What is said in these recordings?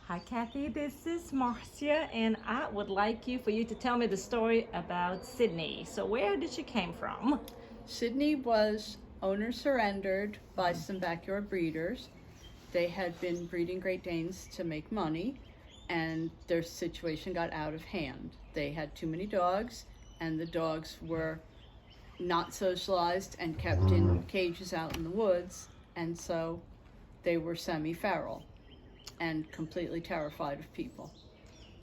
Hi Kathy, this is Marcia and I would like for you to tell me the story about Sidney. So where did she came from? Sidney was owner surrendered by some backyard breeders. They had been breeding Great Danes to make money, and their situation got out of hand. They had too many dogs, and the dogs were not socialized and kept in cages out in the woods, and so they were semi-feral and completely terrified of people.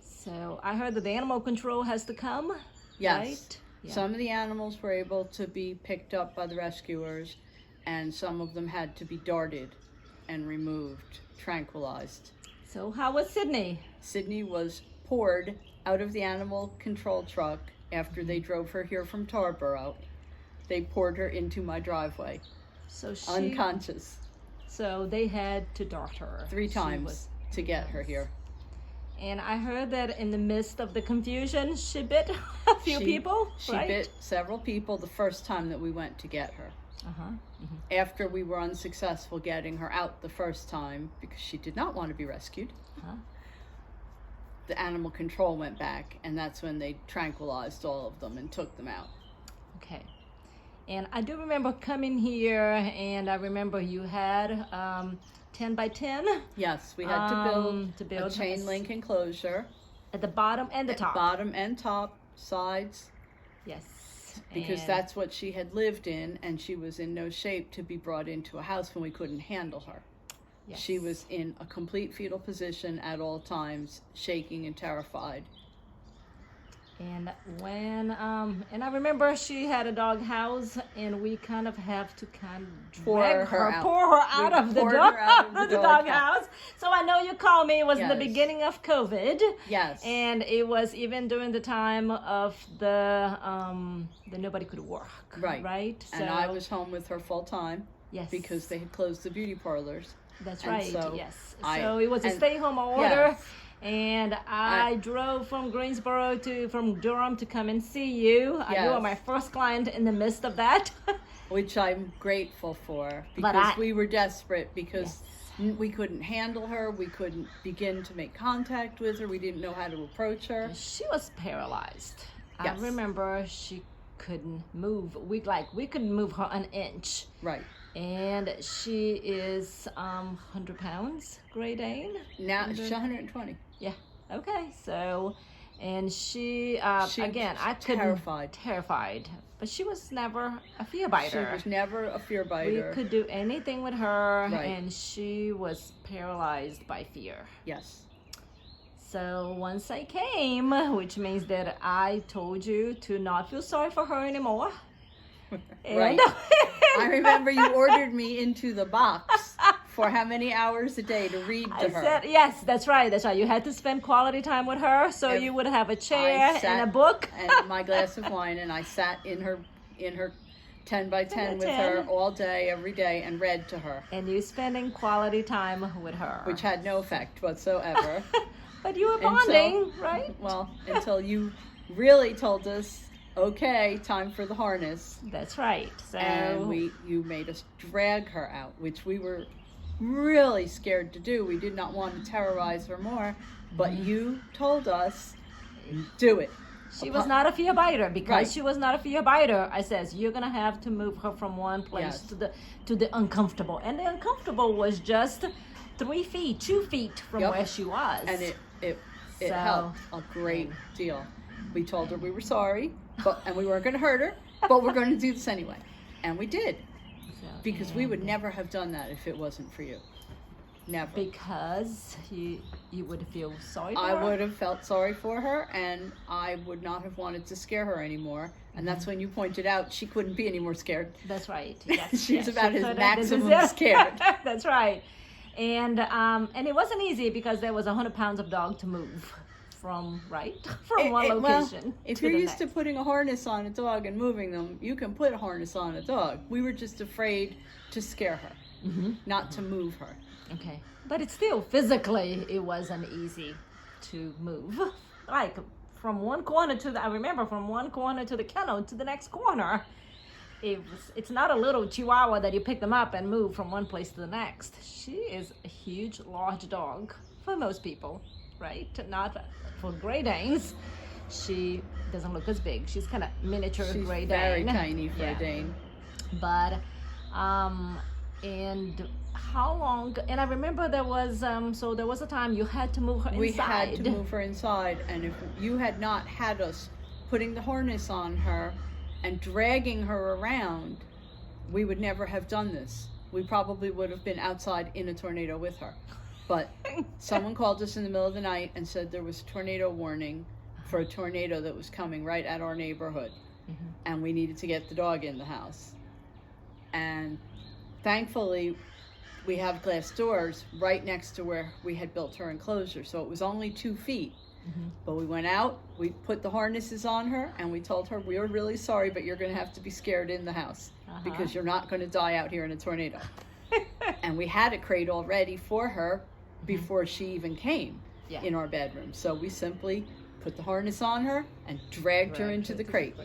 So I heard that the animal control has to come, Yes. right? Yeah. Some of the animals were able to be picked up by the rescuers, and some of them had to be darted and removed, tranquilized. So how was Sidney? Sidney was poured out of the animal control truck after they drove her here from Tarboro. They poured her into my driveway, So she unconscious, So they had to dart her 3 She times was- to get her here. And I heard that in the midst of the confusion, she bit a few people, She right? bit several people the first time that we went to get her. Uh-huh. After we were unsuccessful getting her out the first time because she did not want to be rescued, Uh-huh. the animal control went back, and that's when they tranquilized all of them and took them out. Okay. And I do remember coming here, and I remember you had 10 by 10 Yes, we had to build a chain a- link enclosure at the bottom and the top. bottom and top sides, Yes. because And- that's what she had lived in, and she was in no shape to be brought into a house when we couldn't handle her. yes. She was in a complete fetal position at all times, shaking and terrified. And when and I remember she had a dog house, and we kind of have to Pour drag her out. pour her out We of the poured dog, her out of the dog house. So I know you called me. It was in the Yes. beginning of COVID. Yes. And it was even during the time of the nobody could work. Right. Right. And I was home with her full time yes because they had closed the beauty parlors. That's and right. so Yes. I- So it was a and- stay-home order. Yes. And I drove from Greensboro from Durham to come and see you. You were Yes. my first client in the midst of that. Which I'm grateful for, But because we were desperate, because we couldn't handle her, we couldn't begin to make contact with her, we didn't know how to approach her. She was paralyzed. Yes. I remember she couldn't move. We couldn't move her an inch. Right. And she is 100 pounds, Great Dane. Now she's 120. Yeah. Okay. So, and she She again, was I couldn't terrified. but she was never a fear She biter. was never a fear We biter. could do anything with her, Right. and she was paralyzed by fear. Yes. So once I came, which means that I told you to not feel sorry for her anymore. Right. I remember you ordered me into the box for how many hours a day to read to I her. said, yes, that's right. That's right. You had to spend quality time with her, so If you would have a chair I sat and a book. and my glass of wine, and I sat in her 10 by 10 with her 10. all day, every day, and read to her, And you spending quality time with her. which had no effect whatsoever. But you were Until- bonding, right? Well, until you really told us, okay, time for the harness, That's right. So and you made us drag her out, which we were really scared to do. We did not want to terrorize her more, but you told us, do it. she was not a fear biter. Because Right. she was not a fear biter, I says you're gonna have to move her from one place Yes. to the uncomfortable. And the uncomfortable was just 3 feet, 2 feet from Yep. where she was. And it So- helped a great deal. We told her we were sorry, and we weren't going to hurt her, but we're going to do this anyway, and we did, So, because we would and never have done that if it wasn't for you. Never. because you would feel sorry for I her. would have felt sorry for her, and I would not have wanted to scare her anymore. And that's when you pointed out she couldn't be any more scared. That's right. Yes, She's yes, about she as couldn't. maximum This is it. scared. That's right. And it wasn't easy because there was 100 pounds of dog to move from one Well, location. if to you're the used to next. putting a harness on a dog and moving them, you can put a harness on a dog. We were just afraid to scare her, not to move her. Okay, but it's still physically it wasn't easy to move. Like from one corner to the I remember from one corner to the kennel to the next corner. It's not a little chihuahua that you pick them up and move from one place to the next. She is a huge, large dog. for most people, right? Not for Great Danes. She doesn't look as big. She's kind of miniature She's Great very Dane. tiny for a Dane. But and how long? And I remember there was so there was a time you had to move her inside. We had to move her inside, and if you had not had us putting the harness on her and dragging her around, we would never have done this. We probably would have been outside in a tornado with her. But someone called us in the middle of the night and said there was a tornado warning for a tornado that was coming right at our neighborhood. And we needed to get the dog in the house. And thankfully, we have glass doors right next to where we had built her enclosure. So it was only 2 feet. But we went out, we put the harnesses on her, and we told her, we are really sorry, but you're going to have to be scared in the house because you're not going to die out here in a tornado. And we had a crate all ready for her before she even came in our bedroom. So we simply put the harness on her and dragged her into the crate.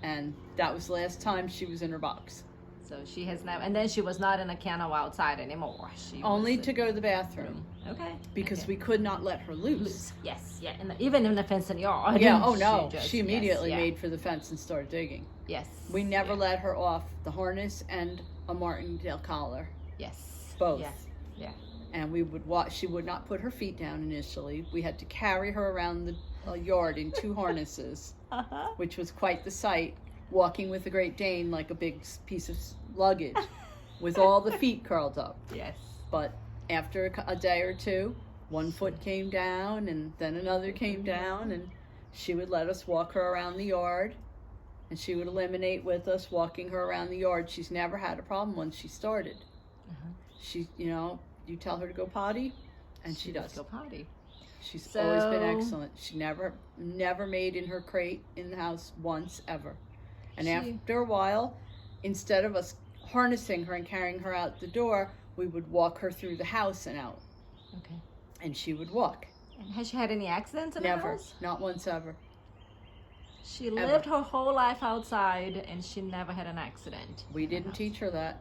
And that was the last time she was in her box. So she has now, and then she was not in a kennel outside anymore. She only was to go to the bathroom. Okay. Because we could not let her loose. Yes, yeah, even in the fenced yard. Yeah, oh no. She immediately made for the fence and started digging. Yes. We never let her off the harness and a martingale collar. Yes. Both. Yeah. And we would watch, she would not put her feet down initially. We had to carry her around the yard in 2 harnesses, which was quite the sight, walking with the Great Dane like a big piece of luggage with all the feet curled up. Yes. But after a day or 2, 1 foot came down and then another came down, and she would let us walk her around the yard, and she would eliminate with us walking her around the yard. She's never had a problem once she started. She, you tell her to go potty, and she does. Go potty. She's always been excellent. She never made in her crate in the house once, ever. And after a while, instead of us harnessing her and carrying her out the door, we would walk her through the house and out. Okay. And she would walk. And has she had any accidents in the Never. house? Not once ever. She lived her whole life outside, and she never had an accident. We didn't teach her that.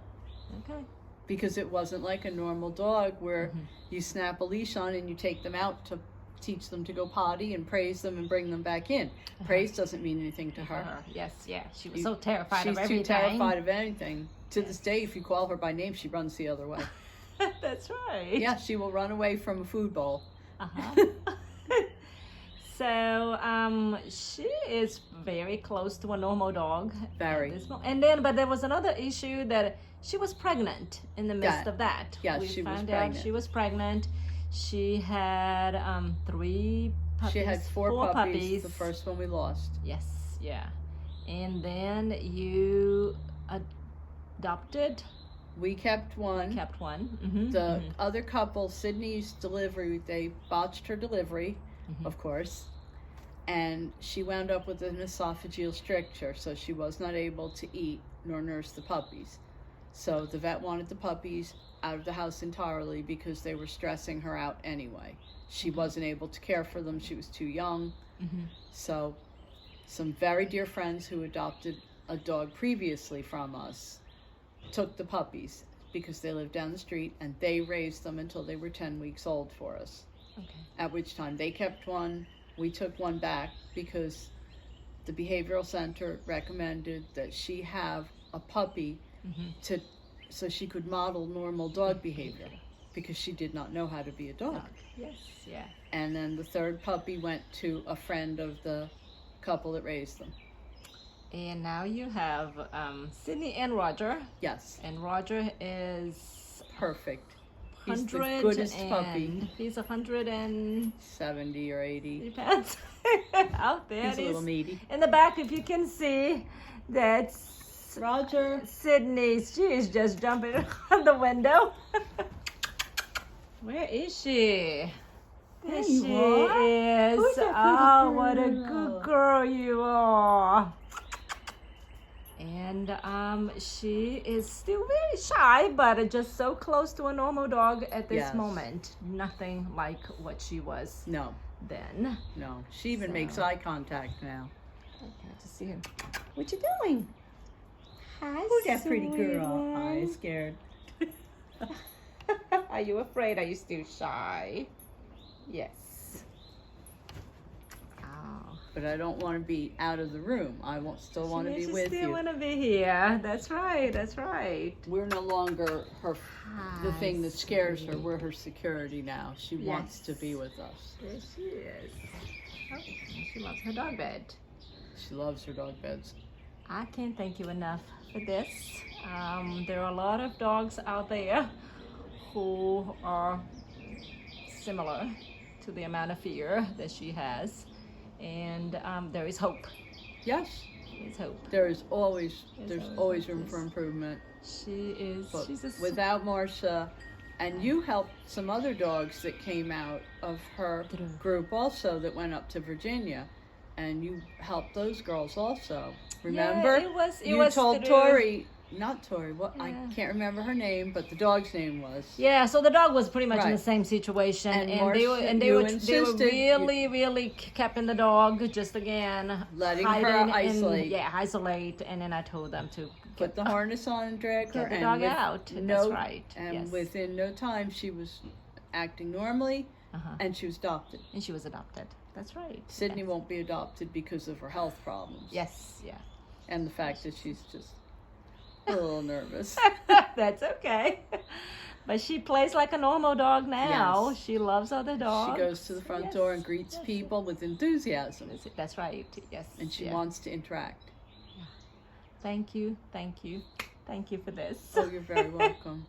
Okay. Because it wasn't like a normal dog where you snap a leash on and you take them out to teach them to go potty and praise them and bring them back in. Praise doesn't mean anything to her. Yes, yeah. She was so terrified of everything. She's too terrified of anything. To this day, if you call her by name, she runs the other way. That's right. Yeah, she will run away from a food bowl. So she is very close to a normal dog. Very. And then, but there was another issue that she was pregnant in the midst of that. Yes, we she was found pregnant. out she was pregnant. She had 3 puppies. She had 4 puppies. The first one we lost. Yes, yeah. And then you adopted. We kept one. Kept one. The other couple, Sidney's delivery, they botched her delivery, of course, and she wound up with an esophageal stricture, so she was not able to eat nor nurse the puppies. So the vet wanted the puppies out of the house entirely because they were stressing her out anyway. She wasn't able to care for them. She was too young. So some very dear friends who adopted a dog previously from us took the puppies because they lived down the street, and they raised them until they were 10 weeks old for us. Okay. At which time they kept one. We took one back because the behavioral center recommended that she have a puppy so she could model normal dog behavior because she did not know how to be a dog. Yes, yeah. And then the 3rd puppy went to a friend of the couple that raised them. And now you have Sidney and Roger. Yes. And Roger is perfect. He's the goodest puppy. He's 170 or 80. Depends. Out there. He's a little meaty. In the back, if you can see, that's Roger. Sidney. She is just jumping on the window. Where is she? There she is. Oh, what a good girl you are. And she is still very shy, but just so close to a normal dog at this moment. Nothing like what she was then. No, she even makes eye contact now. Okay, to see her. What you doing? Hi, who's that pretty girl? I'm scared. Are you afraid? Are you still shy? Yes. Oh. But I don't want to be out of the room. I still want to be with still you. want to be here. That's right. That's right. We're no longer the thing that scares her. We're her security now. She wants to be with us. There she is. Oh, she loves her dog bed. She loves her dog beds. I can't thank you enough for this. There are a lot of dogs out there who are similar to the amount of fear that she has, and there is hope. Yes. There's hope. There's always room for improvement. She is. But she's a without Marcia, and you helped some other dogs that came out of her group also that went up to Virginia, and you helped those girls also. Remember? Yeah, you told Tori, not Tori. I can't remember her name, but the dog's name was. Yeah, so the dog was pretty much in the same situation, and Marcia, they were really keeping the dog, just again letting her isolate. Isolate, and then I told them to put the harness on and drag her get the dog out. That's right. And within no time, she was acting normally, and she was adopted. And she was adopted. That's right. Sidney won't be adopted because of her health problems. Yes, yeah. And the fact that she's just a little nervous. That's okay. But she plays like a normal dog now. Yes. She loves other dogs. She goes to the front door and greets people with enthusiasm. That's right. Yes. And she wants to interact. Thank you. Thank you. Thank you for this. Oh, you're very welcome.